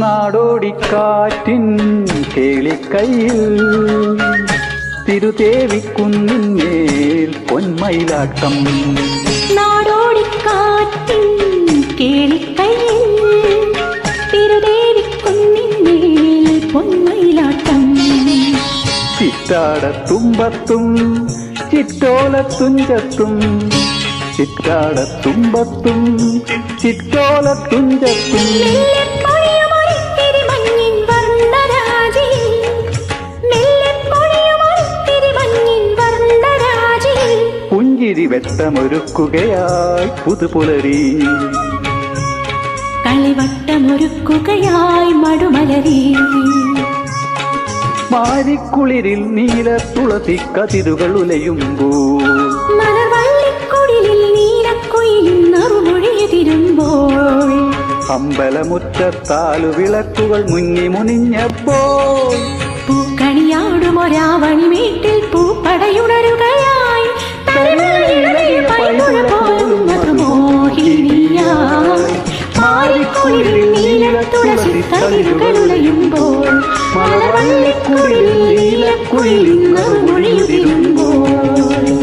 നാടോടിക്കാറ്റിൻ കേളിക്കൈയിൽ തിരുതേവിക്കുന്നിന്മേൽ പൊന്മയിലാട്ടം. നാടോടിക്കാറ്റിൻ കേളിക്കൈയിൽ തിരുതേവിക്കുന്നിന്മേൽ പൊന്മയിലാട്ടം. ചിറ്റാടത്തുമ്പത്തും ചിറ്റോലത്തുഞ്ചത്തും ചിറ്റാടത്തുമ്പത്തും ചിറ്റോലത്തുഞ്ചത്തും പുഞ്ചിരി വെട്ടമൊരുക്കുകയായി പുതുപുലരി, കളിവട്ടമൊരുക്കുകയായി മടുമലരി. മാരിക്കുളിരിൽ നീല തുളസി കതിരുകൾ ഉലയുമ്പോൾ, മലർവള്ളിക്കുടിലിൽ നീലക്കുയിലിൻ നറുമൊഴിയുതിരുമ്പോൾ, അമ്പലമുറ്റത്താലു വിളക്കുകൾ മുങ്ങി മുനിഞ്ഞപ്പോൾ, പൂക്കണിയാടുമൊരാവണി വീട്ടിൽ പൂപ്പടയുണരുകയായി മാരിക്കുളിരിൽ നീല തുളസി കതിരുകൾ ഉലയുമ്പോൾ, മലർവള്ളിക്കുടിലിൽ നീലക്കുയിലിൻ നറുമൊഴിയുതിരുമ്പോൾ.